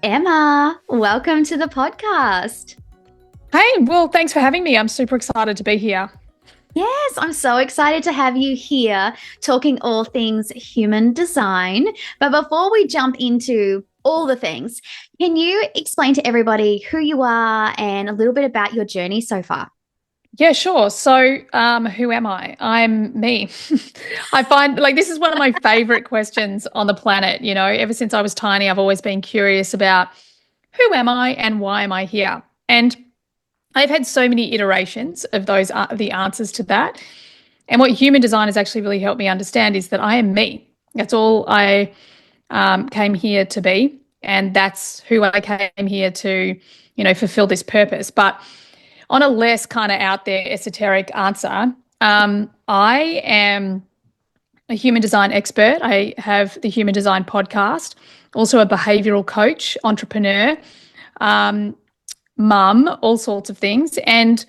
Emma, welcome to the podcast. Hey, well, thanks for having me. I'm super excited to be here. Yes, I'm so excited to have you here talking all things human design. But before we jump into all the things, can you explain to everybody who you are and a little bit about your journey so far? Yeah, sure. So, who am I? I'm me. I find like this is one of my favorite questions on the planet. Ever since I was tiny, I've always been curious about who am I and why am I here? And I've had so many iterations of those the answers to that. And what human design has actually really helped me understand is that I am me. That's all I came here to be, and that's who I came here to, fulfill this purpose. But on a less kind of out there esoteric answer, I am a human design expert. I have the Human Design podcast, also a behavioral coach, entrepreneur, um, mum, all sorts of things. And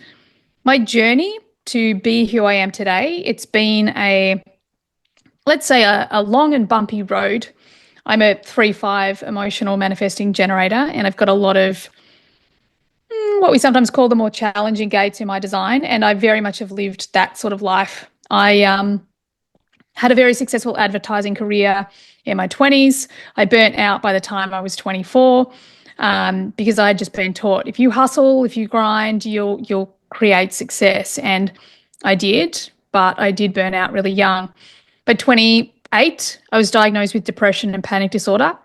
my journey to be who I am today, it's been let's say, a long and bumpy road. I'm a 3-5 emotional manifesting generator, and I've got a lot of what we sometimes call the more challenging gates in my design. And I very much have lived that sort of life. I had a very successful advertising career in my 20s. I burnt out by the time I was 24 because I had just been taught if you hustle, if you grind, you'll create success. And I did, but I did burn out really young. By 28, I was diagnosed with depression and panic disorder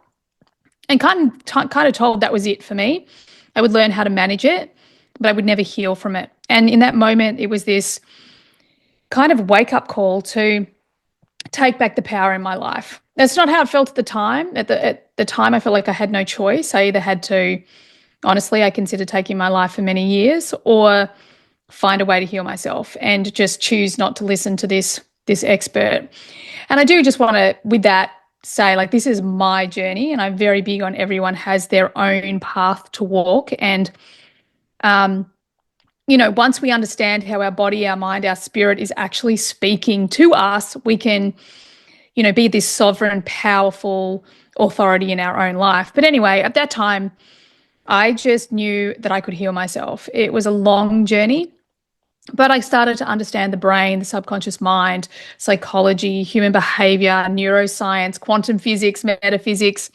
and kind of told that was it for me. I would learn how to manage it, but I would never heal from it. And in that moment, it was this kind of wake up call to take back the power in my life. That's not how it felt at the time. At the time, I felt like I had no choice. I either had to, honestly, I considered taking my life for many years, or find a way to heal myself and just choose not to listen to this expert. And I do just want to, with that, say like this is my journey, and I'm very big on everyone has their own path to walk. And once we understand how our body, our mind, our spirit is actually speaking to us, we can, be this sovereign, powerful authority in our own life. But anyway, at that time, I just knew that I could heal myself. It was a long journey, but I started to understand the brain, the subconscious mind, psychology, human behavior, neuroscience, quantum physics, metaphysics.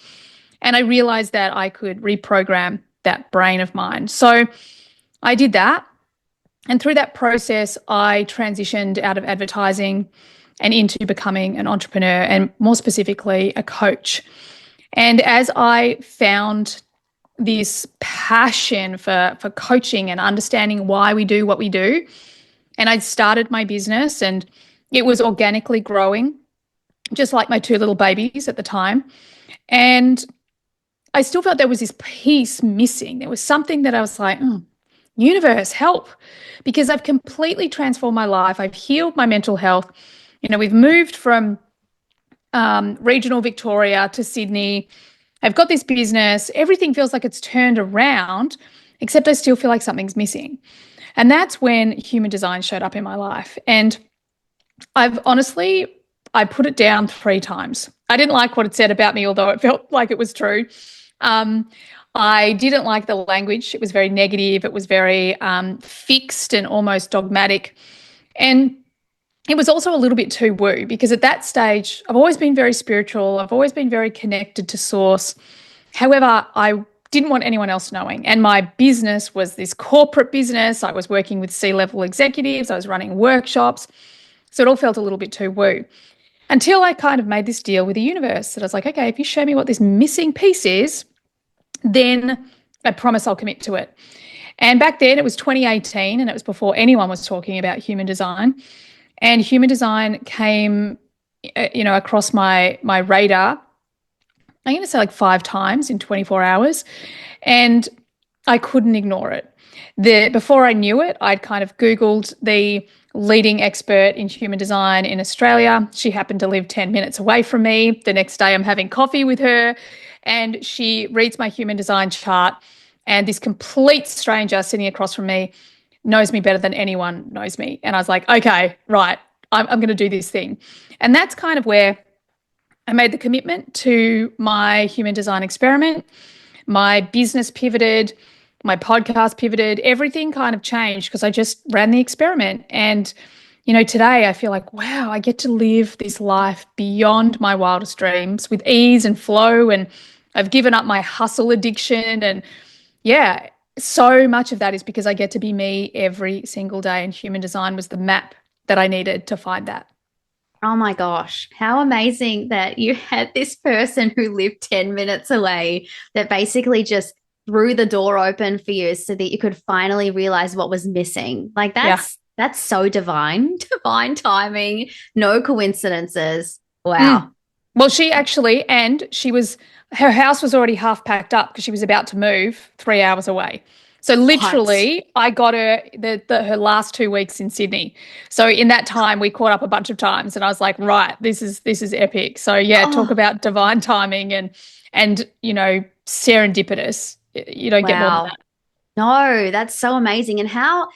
And I realized that I could reprogram that brain of mine. So I did that. And through that process, I transitioned out of advertising and into becoming an entrepreneur, and more specifically, a coach. And as I found this passion for coaching and understanding why we do what we do, and I started my business, and it was organically growing, just like my two little babies at the time. And I still felt there was this piece missing. There was something that I was like, universe, help, because I've completely transformed my life. I've healed my mental health. We've moved from regional Victoria to Sydney. I've got this business. Everything feels like it's turned around, except I still feel like something's missing. And that's when human design showed up in my life. And I put it down 3 times. I didn't like what it said about me, although it felt like it was true. I didn't like the language. It was very negative. It was very fixed and almost dogmatic. And it was also a little bit too woo, because at that stage, I've always been very spiritual. I've always been very connected to source. However, I didn't want anyone else knowing. And my business was this corporate business. I was working with C-level executives. I was running workshops. So it all felt a little bit too woo, until I kind of made this deal with the universe that I was like, okay, if you show me what this missing piece is, then I promise I'll commit to it. And back then it was 2018, and it was before anyone was talking about human design. And human design came, across my radar, I'm going to say like 5 times in 24 hours. And I couldn't ignore it. Before I knew it, I'd kind of Googled the leading expert in human design in Australia. She happened to live 10 minutes away from me. The next day I'm having coffee with her, and she reads my human design chart, and this complete stranger sitting across from me knows me better than anyone knows me. And I was like, okay, right, I'm going to do this thing. And that's kind of where I made the commitment to my human design experiment. My business pivoted, my podcast pivoted, everything kind of changed because I just ran the experiment. And, today I feel like, wow, I get to live this life beyond my wildest dreams with ease and flow. And I've given up my hustle addiction. And yeah, so much of that is because I get to be me every single day. And human design was the map that I needed to find that. Oh my gosh, how amazing that you had this person who lived 10 minutes away that basically just threw the door open for you so that you could finally realize what was missing. Like Yeah. that's so divine, divine timing, no coincidences. Mm. Wow. Well, her house was already half packed up because she was about to move 3 hours away. So What? literally, I got her her last 2 weeks in Sydney. So in that time, we caught up a bunch of times, and I was like, right, this is epic. So yeah, talk Oh, about divine timing and serendipitous. You don't get more than wow. No, that's so amazing. And how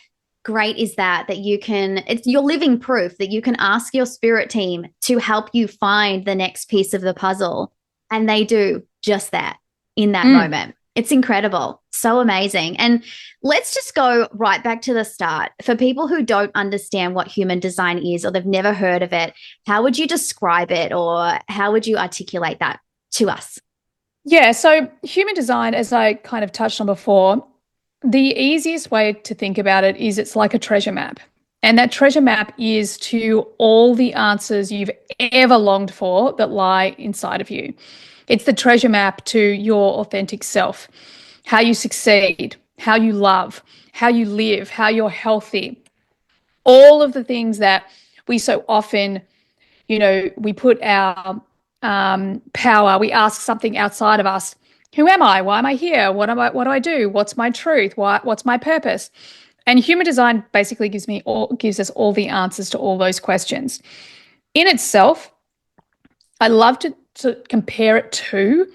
great is that you can, it's your living proof that you can ask your spirit team to help you find the next piece of the puzzle. And they do just that in that that. moment. It's incredible. So amazing. And let's just go right back to the start. For people who don't understand what human design is or they've never heard of it, how would you describe it or how would you articulate that to us? Yeah, so human design, as I kind of touched on before, the easiest way to think about it is it's like a treasure map. And that treasure map is to all the answers you've ever longed for that lie inside of you. It's the treasure map to your authentic self, how you succeed, how you love, how you live, how you're healthy, all of the things that we so often we put our power, we ask something outside of us. Who am I? Why am I here? What do I do? What's my truth? What's my purpose? And human design basically gives us all the answers to all those questions. In itself, I love to compare it to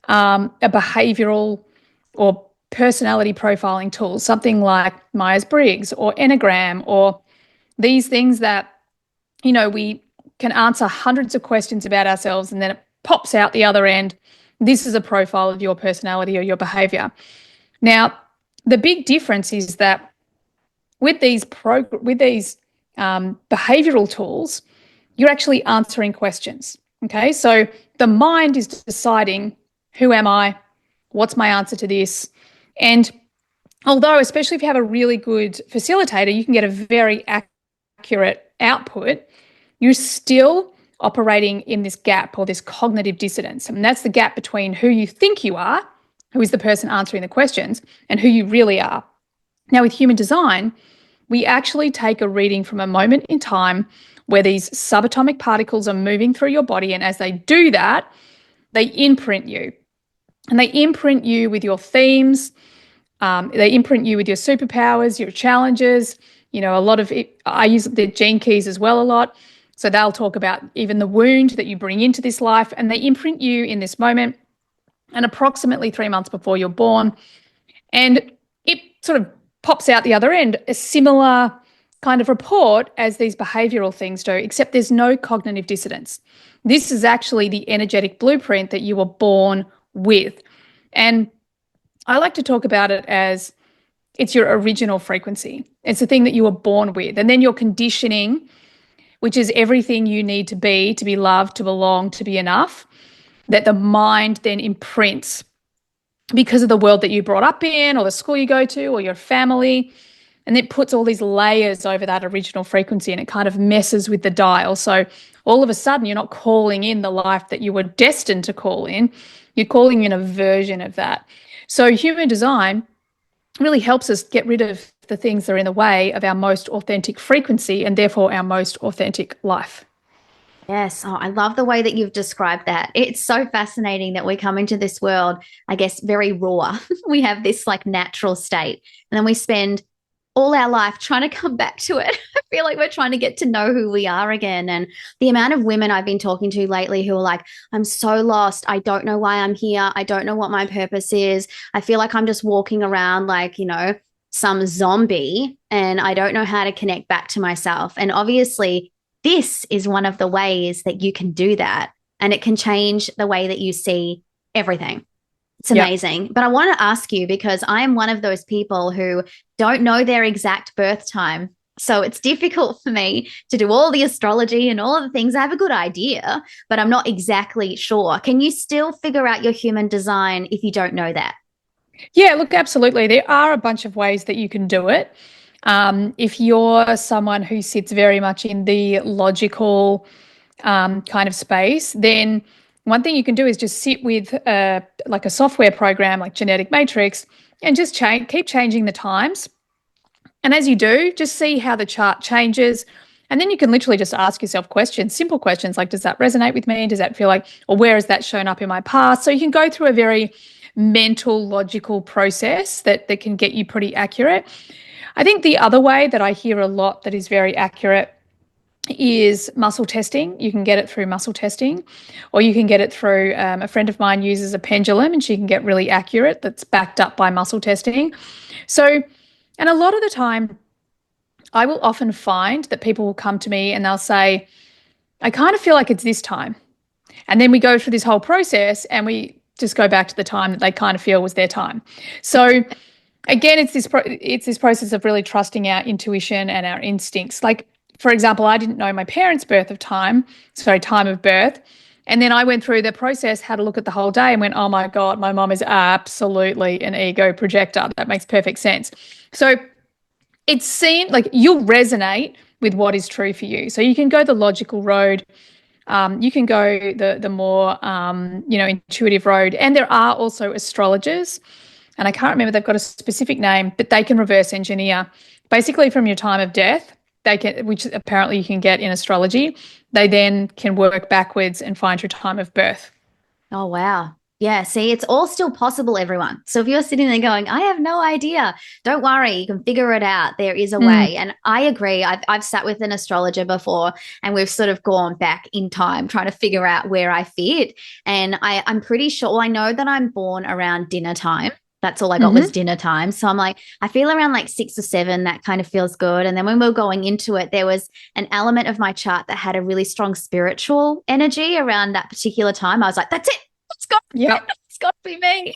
a behavioral or personality profiling tool, something like Myers-Briggs or Enneagram, or these things that we can answer hundreds of questions about ourselves and then it pops out the other end. This is a profile of your personality or your behavior. Now, the big difference is that with these behavioral tools, you're actually answering questions. Okay, so the mind is deciding, who am I? What's my answer to this? And although, especially if you have a really good facilitator, you can get a very accurate output, you're still operating in this gap or this cognitive dissonance. And that's the gap between who you think you are, who is the person answering the questions, and who you really are. Now, with human design, we actually take a reading from a moment in time where these subatomic particles are moving through your body. And as they do that, they imprint you. And they imprint you with your themes. They imprint you with your superpowers, your challenges. A lot of it, I use the gene keys as well a lot. So they'll talk about even the wound that you bring into this life, and they imprint you in this moment and approximately 3 months before you're born. And it sort of pops out the other end, a similar kind of report as these behavioral things do, except there's no cognitive dissonance. This is actually the energetic blueprint that you were born with. And I like to talk about it as it's your original frequency. It's the thing that you were born with. And then your conditioning, which is everything you need to be loved, to belong, to be enough, that the mind then imprints because of the world that you brought up in or the school you go to or your family. And it puts all these layers over that original frequency and it kind of messes with the dial. So all of a sudden, you're not calling in the life that you were destined to call in. You're calling in a version of that. So human design really helps us get rid of the things that are in the way of our most authentic frequency and therefore our most authentic life. Yes. Oh, I love the way that you've described that. It's so fascinating that we come into this world, I guess, very raw. We have this like natural state, and then we spend all our life trying to come back to it. I feel like we're trying to get to know who we are again. And the amount of women I've been talking to lately who are like, I'm so lost. I don't know why I'm here. I don't know what my purpose is. I feel like I'm just walking around like, some zombie and I don't know how to connect back to myself. And obviously, this is one of the ways that you can do that. And it can change the way that you see everything. It's Yeah. amazing. But I want to ask you because I am one of those people who don't know their exact birth time. So it's difficult for me to do all the astrology and all of the things. I have a good idea, but I'm not exactly sure. Can you still figure out your human design if you don't know that? Yeah, look, absolutely. There are a bunch of ways that you can do it. If you're someone who sits very much in the logical kind of space, then one thing you can do is just sit with like a software program like Genetic Matrix and just keep changing the times. And as you do, just see how the chart changes. And then you can literally just ask yourself questions, simple questions like, does that resonate with me? Does that feel like, or where has that shown up in my past? So you can go through a very mental, logical process that can get you pretty accurate. I think the other way that I hear a lot that is very accurate is muscle testing. You can get it through muscle testing, or you can get it through a friend of mine uses a pendulum and she can get really accurate that's backed up by muscle testing. So, and a lot of the time, I will often find that people will come to me and they'll say, I kind of feel like it's this time. And then we go through this whole process and we just go back to the time that they kind of feel was their time. So again, it's this process of really trusting our intuition and our instincts. Like, for example, I didn't know my parents' time of birth. And then I went through the process, had a look at the whole day and went, oh my God, my mom is absolutely an ego projector. That makes perfect sense. So it seemed like you'll resonate with what is true for you. So you can go the logical road. You can go the more intuitive road. And there are also astrologers, and I can't remember, they've got a specific name, but they can reverse engineer basically from your time of death. They can, which apparently you can get in astrology. They then can work backwards and find your time of birth. Oh, wow. Yeah, see, it's all still possible, everyone. So if you're sitting there going, I have no idea, don't worry, you can figure it out. There is a Mm. way. And I agree. I've sat with an astrologer before and we've sort of gone back in time trying to figure out where I fit. And I'm pretty sure, well, I know that I'm born around dinner time. That's all I got was Mm-hmm. dinner time. So I'm like, I feel around like 6 or 7, that kind of feels good. And then when we were going into it, there was an element of my chart that had a really strong spiritual energy around that particular time. I was like, that's it. It's got, Yep. it's got to be me.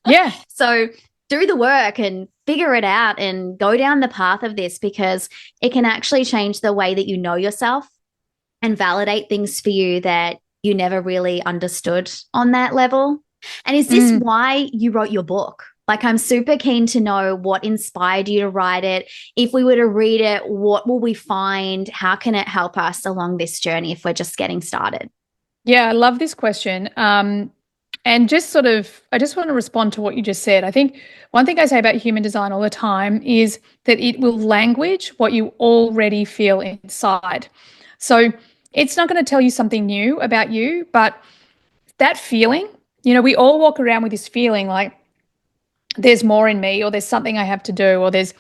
Yeah. So do the work and figure it out and go down the path of this because it can actually change the way that you know yourself and validate things for you that you never really understood on that level. And is this Mm. why you wrote your book? Like, I'm super keen to know what inspired you to write it. If we were to read it, what will we find? How can it help us along this journey if we're just getting started? Yeah, I love this question. And just sort of, I just want to respond to what you just said. I think one thing I say about human design all the time is that it will language what you already feel inside. So it's not going to tell you something new about you, but that feeling, we all walk around with this feeling like there's more in me, or there's something I have to do, or there's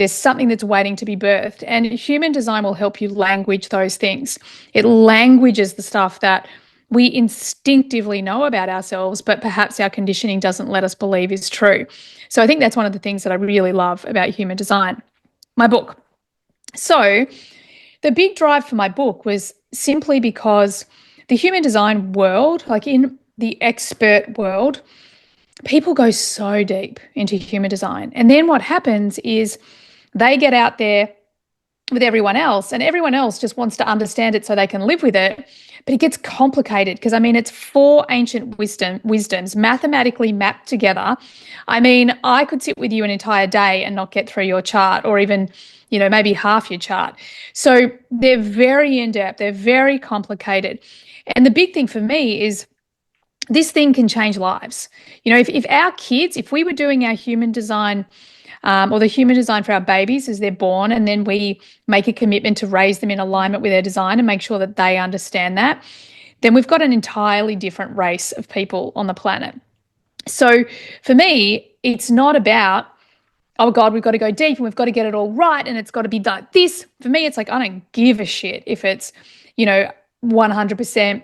something that's waiting to be birthed. And human design will help you language those things. It languages the stuff that we instinctively know about ourselves, but perhaps our conditioning doesn't let us believe is true. So I think that's one of the things that I really love about human design. My book. So the big drive for my book was simply because the human design world, like in the expert world, people go so deep into human design. And then what happens is they get out there with everyone else, and everyone else just wants to understand it so they can live with it. But it gets complicated because, I mean, it's 4 ancient wisdoms mathematically mapped together. I mean, I could sit with you an entire day and not get through your chart, or even, maybe half your chart. So they're very in depth, they're very complicated. And the big thing for me is this thing can change lives. If our kids, if we were doing our human design or the human design for our babies as they're born, and then we make a commitment to raise them in alignment with their design and make sure that they understand that, then we've got an entirely different race of people on the planet. So for me, it's not about, oh God, we've got to go deep and we've got to get it all right and it's got to be like this. For me, it's like, I don't give a shit if it's, 100%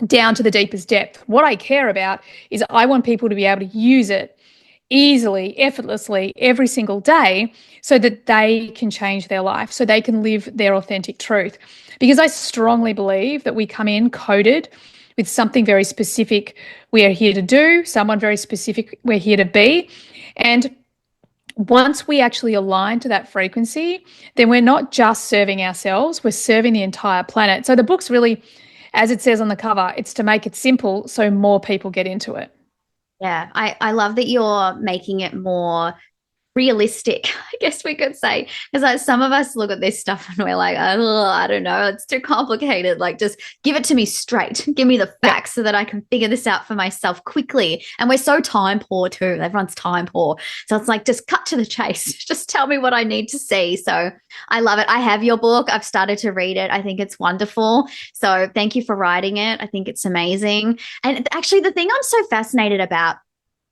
down to the deepest depth. What I care about is I want people to be able to use it easily, effortlessly, every single day so that they can change their life, so they can live their authentic truth. Because I strongly believe that we come in coded with something very specific we are here to do, someone very specific we're here to be. And once we actually align to that frequency, then we're not just serving ourselves, we're serving the entire planet. So the book's really, as it says on the cover, it's to make it simple so more people get into it. Yeah, I love that you're making it more realistic, I guess we could say. Because like some of us look at this stuff and we're like, oh, I don't know, it's too complicated. Like, just give it to me straight. Give me the Yeah. facts so that I can figure this out for myself quickly. And we're so time poor too. Everyone's time poor. So it's like, just cut to the chase. Just tell me what I need to see. So I love it. I have your book. I've started to read it. I think it's wonderful. So thank you for writing it. I think it's amazing. And actually, the thing I'm so fascinated about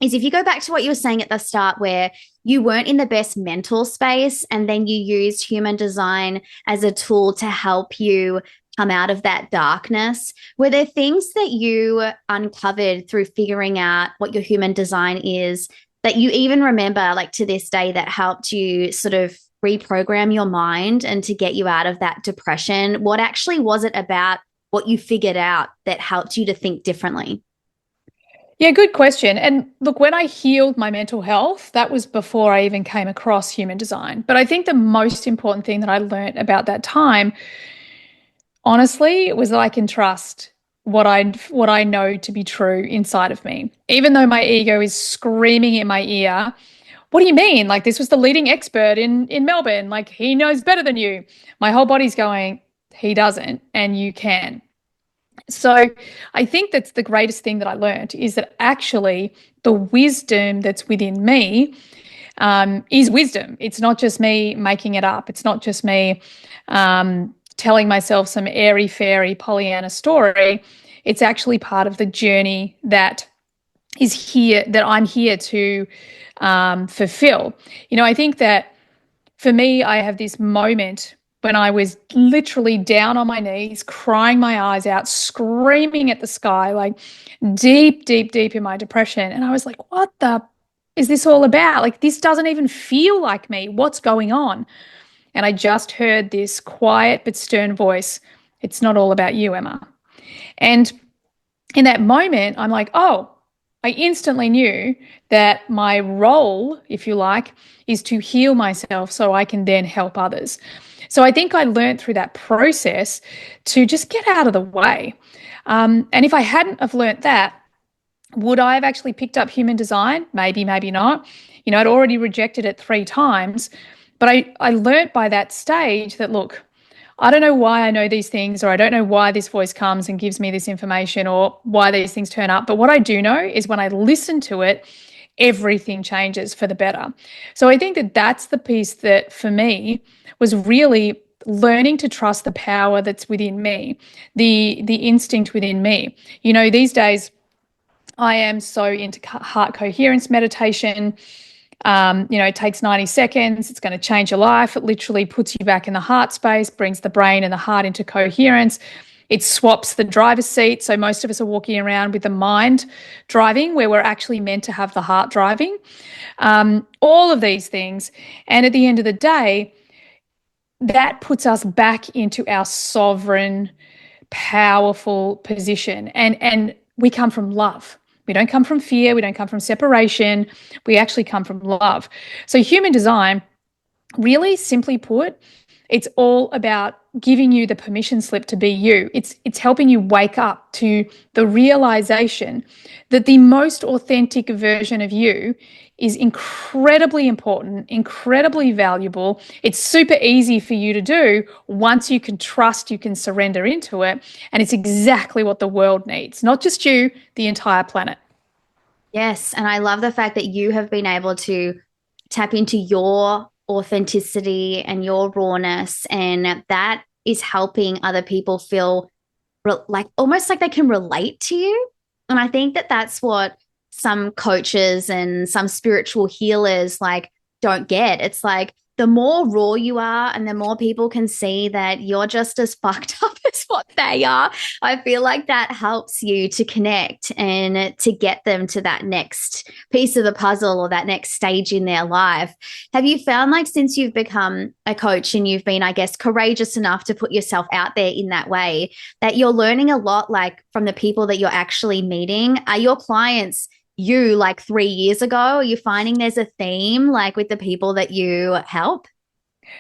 is if you go back to what you were saying at the start, where you weren't in the best mental space and then you used human design as a tool to help you come out of that darkness, were there things that you uncovered through figuring out what your human design is that you even remember, like to this day, that helped you sort of reprogram your mind and to get you out of that depression? What actually was it about what you figured out that helped you to think differently? Yeah, good question. And look, when I healed my mental health, that was before I even came across human design. But I think the most important thing that I learned about that time, honestly, was that I can trust what I know to be true inside of me. Even though my ego is screaming in my ear, what do you mean? Like, this was the leading expert in Melbourne. Like, he knows better than you. My whole body's going, he doesn't, and you can. So I think that's the greatest thing that I learned, is that actually the wisdom that's within me is wisdom. It's not just me making it up. It's not just me telling myself some airy fairy Pollyanna story. It's actually part of the journey that is here, that I'm here to fulfill. I think that for me, I have this moment when I was literally down on my knees, crying my eyes out, screaming at the sky, like deep, deep, deep in my depression. And I was like, what the is this all about? Like, this doesn't even feel like me. What's going on? And I just heard this quiet but stern voice. It's not all about you, Emma. And in that moment, I'm like, oh, I instantly knew that my role, if you like, is to heal myself so I can then help others. So I think I learned through that process to just get out of the way. And if I hadn't have learnt that, would I have actually picked up human design? Maybe, maybe not. I'd already rejected it 3 times. But I learnt by that stage that, look, I don't know why I know these things, or I don't know why this voice comes and gives me this information, or why these things turn up. But what I do know is when I listen to it, everything changes for the better. So I think that that's the piece that for me was really learning to trust the power that's within me, the instinct within me. These days I am so into heart coherence meditation. It takes 90 seconds. It's going to change your life. It literally puts you back in the heart space, brings the brain and the heart into coherence. It swaps the driver's seat. So most of us are walking around with the mind driving, where we're actually meant to have the heart driving. All of these things. And at the end of the day, that puts us back into our sovereign, powerful position. And we come from love. We don't come from fear. We don't come from separation. We actually come from love. So human design, really simply put, it's all about giving you the permission slip to be you. It's helping you wake up to the realization that the most authentic version of you is incredibly important, incredibly valuable. It's super easy for you to do once you can trust, you can surrender into it. And it's exactly what the world needs, not just you, the entire planet. Yes. And I love the fact that you have been able to tap into your authenticity and your rawness, and that is helping other people feel like almost like they can relate to you. And I think that that's what some coaches and some spiritual healers like don't get. It's like the more raw you are and the more people can see that you're just as fucked up is what they are. I feel like that helps you to connect and to get them to that next piece of the puzzle or that next stage in their life. Have you found, like, since you've become a coach and you've been, I guess, courageous enough to put yourself out there in that way, that you're learning a lot, like, from the people that you're actually meeting? Are your clients you like 3 years ago? Are you finding there's a theme, like, with the people that you help?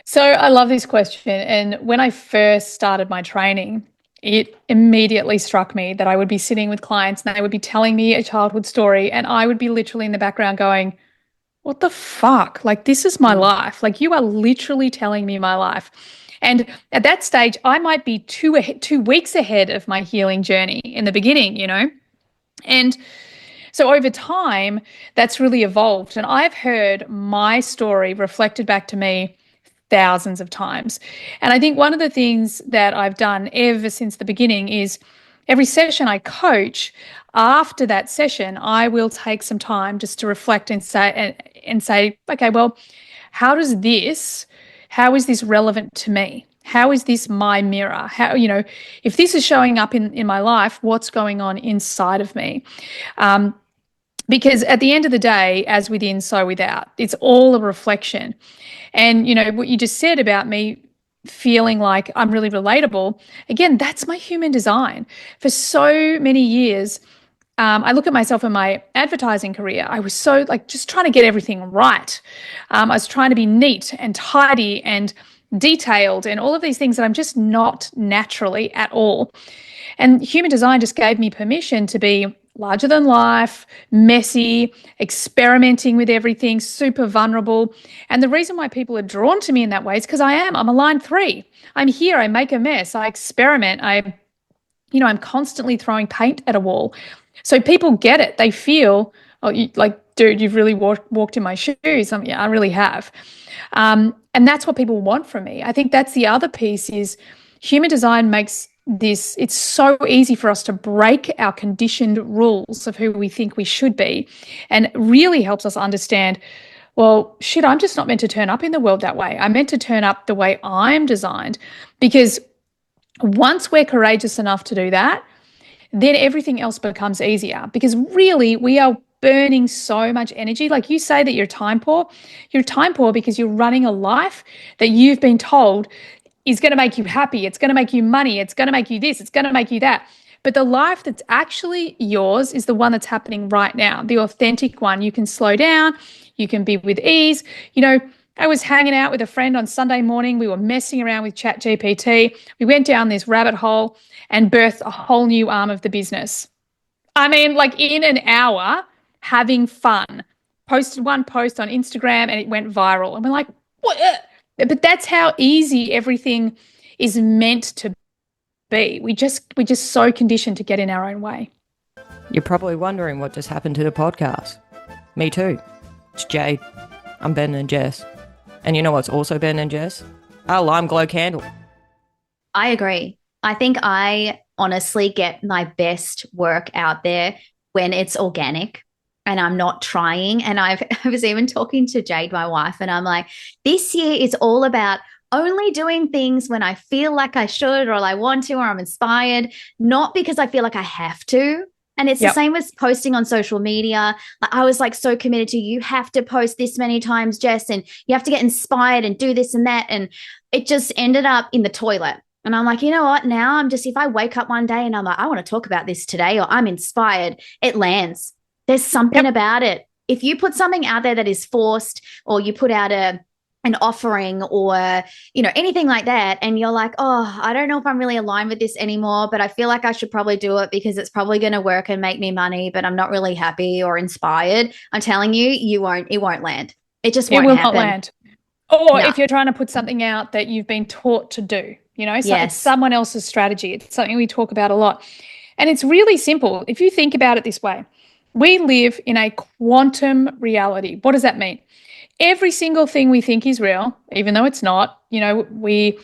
So I love this question. And when I first started my training, it immediately struck me that I would be sitting with clients and they would be telling me a childhood story, and I would be literally in the background going, what the fuck? Like, this is my Mm. life. Like, you are literally telling me my life. And at that stage, I might be 2 weeks ahead of my healing journey in the beginning, you know? And so over time, that's really evolved. And I've heard my story reflected back to me thousands of times. And I think one of the things that I've done ever since the beginning is every session I coach, after that session, I will take some time just to reflect and say, okay, well, how does this, how is this relevant to me? How is this my mirror? How, if this is showing up in my life, what's going on inside of me? Um, because at the end of the day, as within, so without, it's all a reflection. And, what you just said about me feeling like I'm really relatable, again, that's my human design. For so many years, I look at myself in my advertising career. I was so like just trying to get everything right. I was trying to be neat and tidy and detailed and all of these things that I'm just not naturally at all. And human design just gave me permission to be larger than life, messy, experimenting with everything, super vulnerable. And the reason why people are drawn to me in that way is because I'm a line 3. I'm here, I make a mess, I experiment, I'm constantly throwing paint at a wall. So people get it. They feel, oh, dude, you've really walked in my shoes. Yeah, I really have. And that's what people want from me. I think that's the other piece is human design makes this, it's so easy for us to break our conditioned rules of who we think we should be, and really helps us understand, well, shit, I'm just not meant to turn up in the world that way. I'm meant to turn up the way I'm designed. Because once we're courageous enough to do that, then everything else becomes easier, because really we are burning so much energy. Like you say that you're time poor. You're time poor because you're running a life that you've been told is going to make you happy. It's going to make you money. It's going to make you this. It's going to make you that. But the life that's actually yours is the one that's happening right now, the authentic one. You can slow down. You can be with ease. I was hanging out with a friend on Sunday morning. We were messing around with ChatGPT. We went down this rabbit hole and birthed a whole new arm of the business. I mean, like in an hour, having fun. Posted one post on Instagram and it went viral. And we're like, what? But that's how easy everything is meant to be. We're just so conditioned to get in our own way. You're probably wondering what just happened to the podcast. Me too. It's Jade. I'm Ben and Jess. And you know what's also Ben and Jess? Our lime glow candle. I agree. I think I honestly get my best work out there when it's organic and I'm not trying. And I was even talking to Jade, my wife, and I'm like, this year is all about only doing things when I feel like I should or I want to or I'm inspired, not because I feel like I have to. And it's the same as posting on social media. Like, I was like so committed to, you have to post this many times, Jess, and you have to get inspired and do this and that. And it just ended up in the toilet. And I'm like, you know what? Now I'm just, if I wake up one day and I'm like, I want to talk about this today, or I'm inspired, it lands. There's something about it. If you put something out there that is forced, or you put out an offering or, anything like that, and you're like, oh, I don't know if I'm really aligned with this anymore, but I feel like I should probably do it because it's probably going to work and make me money, but I'm not really happy or inspired. I'm telling you, it won't land. It just won't happen. It will not land. Or if you're trying to put something out that you've been taught to do, so it's someone else's strategy. It's something we talk about a lot. And it's really simple. If you think about it this way, we live in a quantum reality. What does that mean? Every single thing we think is real, even though it's not, this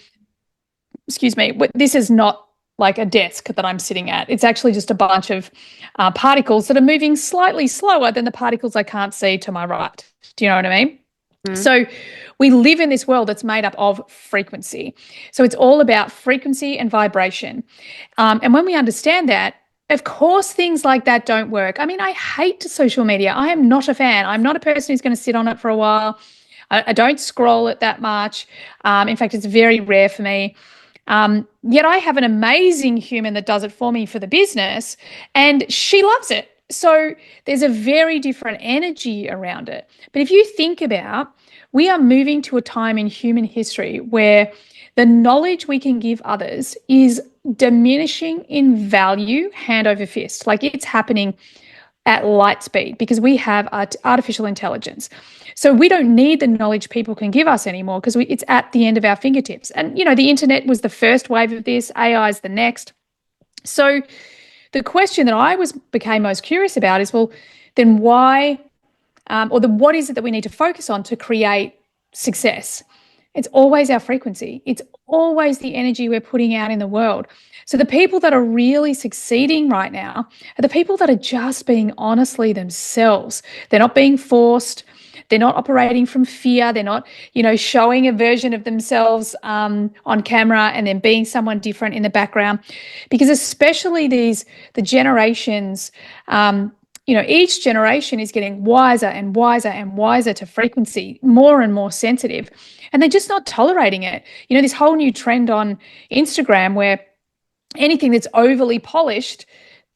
is not like a desk that I'm sitting at. It's actually just a bunch of particles that are moving slightly slower than the particles I can't see to my right. Do you know what I mean? So we live in this world that's made up of frequency. So it's all about frequency and vibration. And when we understand that, of course, things like that don't work. I mean, I hate social media. I am not a fan. I'm not a person who's going to sit on it for a while. I don't scroll it that much. In fact, it's very rare for me. Yet I have an amazing human that does it for me for the business, and she loves it. So there's a very different energy around it. But if you think about, we are moving to a time in human history where the knowledge we can give others is diminishing in value hand over fist. Like, it's happening at light speed because we have artificial intelligence. So we don't need the knowledge people can give us anymore because it's at the end of our fingertips. And, the internet was the first wave of this. AI is the next. So the question that I became most curious about is, well, then why, what is it that we need to focus on to create success? It's always our frequency. It's always the energy we're putting out in the world. So the people that are really succeeding right now are the people that are just being honestly themselves. They're not being forced. They're not operating from fear. They're not, showing a version of themselves on camera and then being someone different in the background. Because especially the generations, each generation is getting wiser and wiser and wiser to frequency, more and more sensitive, and they're just not tolerating it. This whole new trend on Instagram where anything that's overly polished,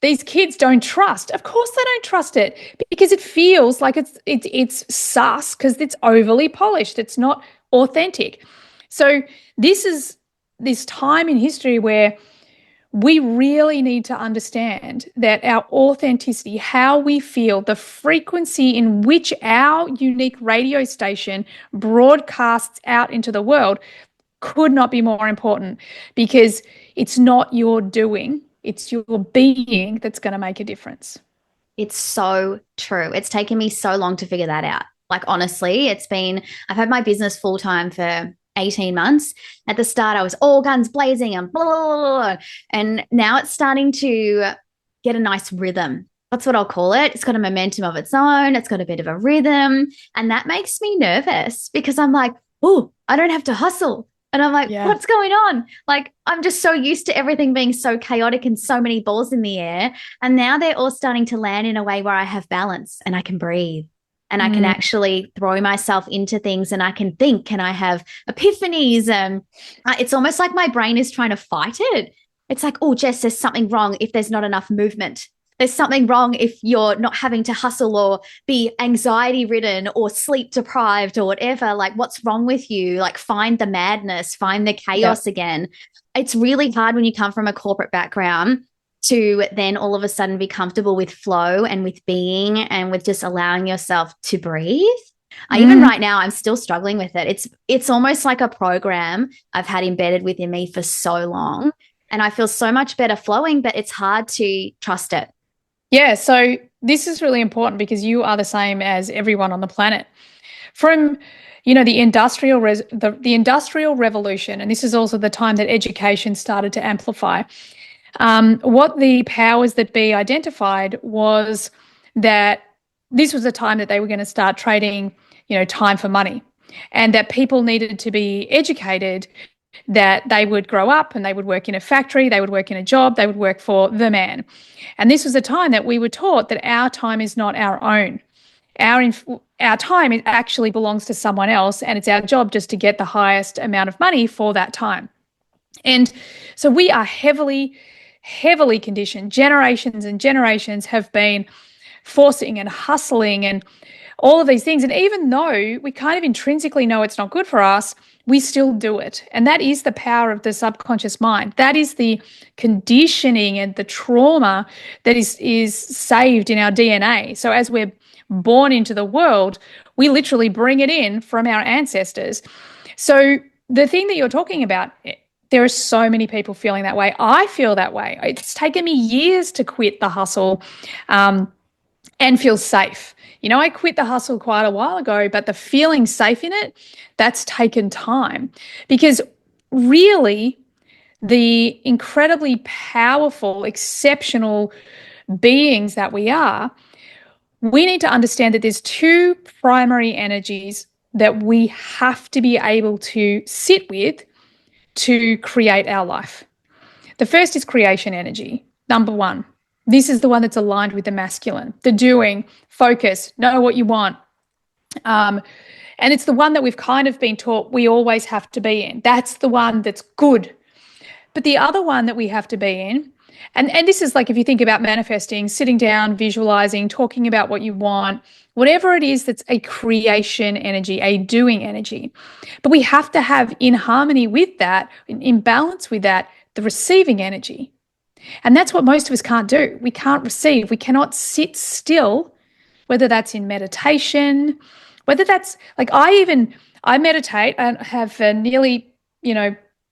these kids don't trust. Of course they don't trust it because it feels like it's sus because it's overly polished. It's not authentic. So this is this time in history where we really need to understand that our authenticity, how we feel, the frequency in which our unique radio station broadcasts out into the world could not be more important, because it's not your doing, it's your being that's going to make a difference. It's so true. It's taken me so long to figure that out. Like, honestly, I've had my business full time for 18 months. At the start, I was all guns blazing and blah, blah, blah, blah. And now it's starting to get a nice rhythm. That's what I'll call it. It's got a momentum of its own. It's got a bit of a rhythm. And that makes me nervous because I'm like, oh, I don't have to hustle. And I'm like, what's going on? Like, I'm just so used to everything being so chaotic and so many balls in the air. And now they're all starting to land in a way where I have balance and I can breathe. And I can actually throw myself into things and I can think and I have epiphanies. And it's almost like my brain is trying to fight it. It's like, oh, Jess, there's something wrong if there's not enough movement. There's something wrong if you're not having to hustle or be anxiety ridden or sleep deprived or whatever. Like, what's wrong with you? Like, find the madness, find the chaos again. It's really hard when you come from a corporate background to then all of a sudden be comfortable with flow and with being and with just allowing yourself to breathe. Even right now, I'm still struggling with it. It's almost like a program I've had embedded within me for so long, and I feel so much better flowing, but it's hard to trust it. Yeah, so this is really important because you are the same as everyone on the planet. From the industrial revolution, and this is also the time that education started to amplify. What the powers that be identified was that this was a time that they were going to start trading, time for money, and that people needed to be educated, that they would grow up and they would work in a factory, they would work in a job, they would work for the man. And this was a time that we were taught that our time is not our own. Our time actually belongs to someone else, and it's our job just to get the highest amount of money for that time. And so we are heavily conditioned. Generations and generations have been forcing and hustling and all of these things. And even though we kind of intrinsically know it's not good for us, we still do it. And that is the power of the subconscious mind. That is the conditioning and the trauma that is saved in our DNA. So as we're born into the world, we literally bring it in from our ancestors. So the thing that you're talking about, there are so many people feeling that way. I feel that way. It's taken me years to quit the hustle and feel safe. I quit the hustle quite a while ago, but the feeling safe in it, that's taken time. Because really, the incredibly powerful, exceptional beings that we are, we need to understand that there's two primary energies that we have to be able to sit with to create our life. The first is creation energy, number one. This is the one that's aligned with the masculine, the doing, focus, know what you want. And it's the one that we've kind of been taught we always have to be in. That's the one that's good. But the other one that we have to be in, and this is like if you think about manifesting, sitting down, visualizing, talking about what you want, whatever it is that's a creation energy, a doing energy. But we have to have in harmony with that, in balance with that, the receiving energy. And that's what most of us can't do. We can't receive. We cannot sit still, whether that's in meditation, whether that's like I meditate and have nearly,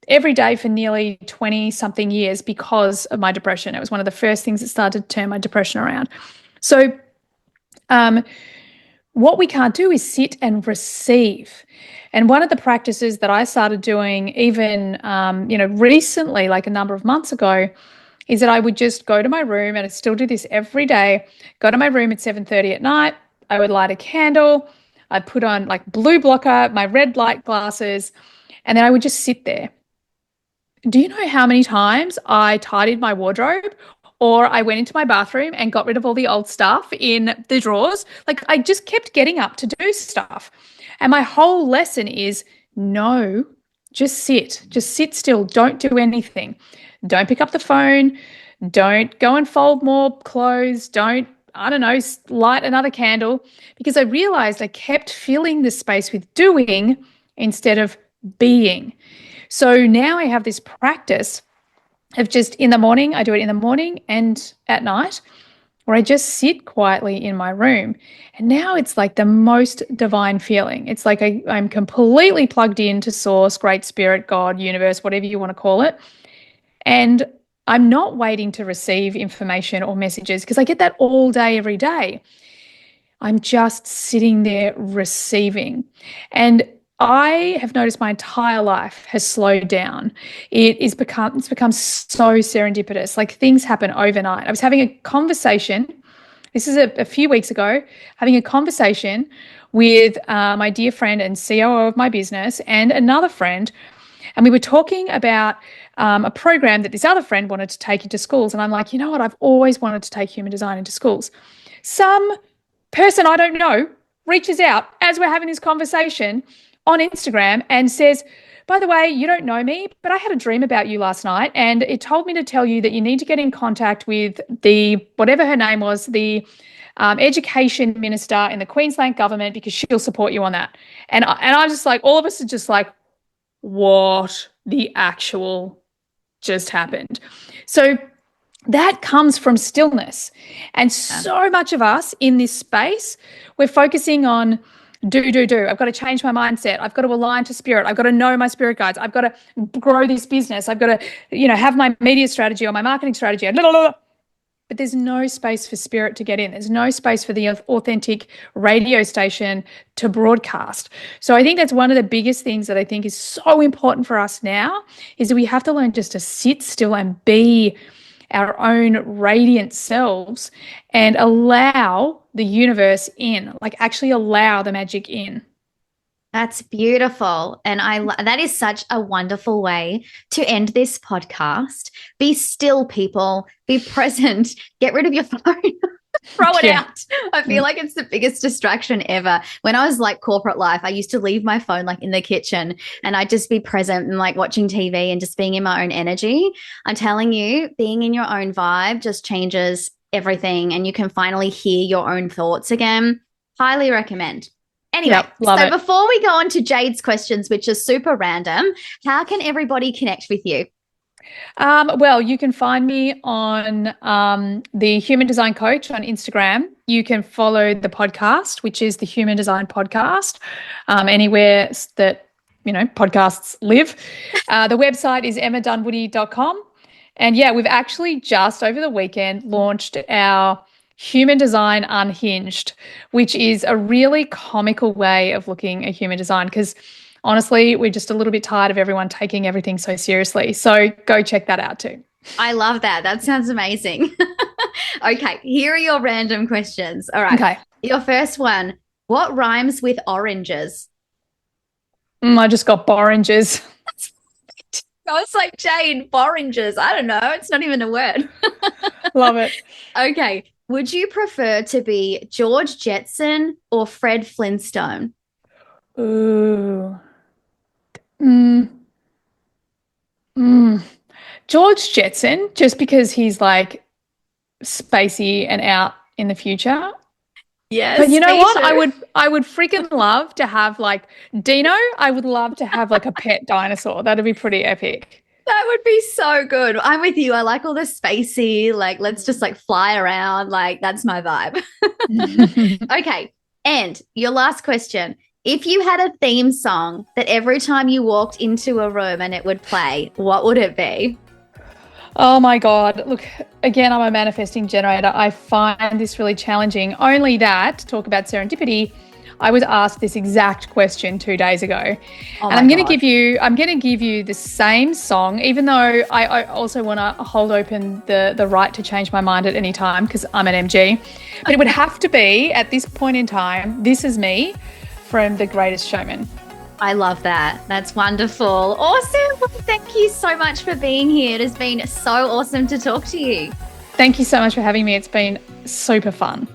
every day for nearly 20 something years because of my depression. It was one of the first things that started to turn my depression around. So what we can't do is sit and receive. And one of the practices that I started doing even, recently, like a number of months ago, is that I would just go to my room, and I still do this every day, go to my room at 7:30 at night. I would light a candle. I'd put on like blue blocker, my red light glasses, and then I would just sit there. Do you know how many times I tidied my wardrobe, or I went into my bathroom and got rid of all the old stuff in the drawers? Like I just kept getting up to do stuff. And my whole lesson is no, just sit still. Don't do anything. Don't pick up the phone. Don't go and fold more clothes. Don't, light another candle, because I realized I kept filling the space with doing instead of being. So now I have this practice of just in the morning, I do it in the morning and at night, where I just sit quietly in my room. And now it's like the most divine feeling. It's like I'm completely plugged into source, great spirit, God, universe, whatever you want to call it. And I'm not waiting to receive information or messages, because I get that all day, every day. I'm just sitting there receiving. And I have noticed my entire life has slowed down. It's become so serendipitous. Like things happen overnight. I was having a conversation, this is a few weeks ago, having a conversation with my dear friend and COO of my business and another friend. And we were talking about a program that this other friend wanted to take into schools. And I'm like, you know what? I've always wanted to take human design into schools. Some person I don't know reaches out as we're having this conversation on Instagram and says, by the way, you don't know me, but I had a dream about you last night, and it told me to tell you that you need to get in contact with whatever her name was, the education minister in the Queensland government, because she'll support you on that. And I'm just like, all of us are just like, what the actual just happened? So that comes from stillness. And so much of us in this space, we're focusing on do. I've got to change my mindset. I've got to align to spirit. I've got to know my spirit guides. I've got to grow this business. I've got to, have my media strategy or my marketing strategy. But there's no space for spirit to get in. There's no space for the authentic radio station to broadcast. So I think that's one of the biggest things that I think is so important for us now, is that we have to learn just to sit still and be our own radiant selves and allow the universe in, like actually allow the magic in. That's beautiful. And that is such a wonderful way to end this podcast. Be still, people. Be present. Get rid of your phone. Throw it out. I feel like it's the biggest distraction ever. When I was like corporate life, I used to leave my phone like in the kitchen, and I'd just be present and like watching TV and just being in my own energy. I'm telling you, being in your own vibe just changes everything, and you can finally hear your own thoughts again. Highly recommend. Anyway, so before we go on to Jade's questions, which are super random, how can everybody connect with you? Well, you can find me on the Human Design Coach on Instagram. You can follow the podcast, which is the Human Design Podcast, anywhere that, podcasts live. The website is emmadunwoody.com. And yeah, we've actually just over the weekend launched our Human Design Unhinged, which is a really comical way of looking at human design, because honestly, we're just a little bit tired of everyone taking everything so seriously. So go check that out too. I love that. That sounds amazing. Okay, here are your random questions. All right. Okay. Your first one, what rhymes with oranges? I just got oranges. I was like, Jane, oranges. I don't know. It's not even a word. Love it. Okay. Would you prefer to be George Jetson or Fred Flintstone? Ooh. Mm, mm. George Jetson, just because he's like spacey and out in the future. Yes, But you know me what? too. I would freaking love to have like Dino. I would love to have like a pet dinosaur. That'd be pretty epic. That would be so good. I'm with you. I like all the spacey, like, let's just like fly around. Like, that's my vibe. Okay. And your last question. If you had a theme song that every time you walked into a room and it would play, what would it be? Oh my God. Look, again, I'm a manifesting generator. I find this really challenging. Only that, to talk about serendipity, I was asked this exact question 2 days ago. Oh And my I'm going to God. give you the same song, even though I also want to hold open the right to change my mind at any time because I'm an MG. But it would have to be, at this point in time, This Is Me from The Greatest Showman. I love that. That's wonderful. Awesome. Well, thank you so much for being here. It has been so awesome to talk to you. Thank you so much for having me. It's been super fun.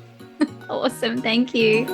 Awesome. Thank you.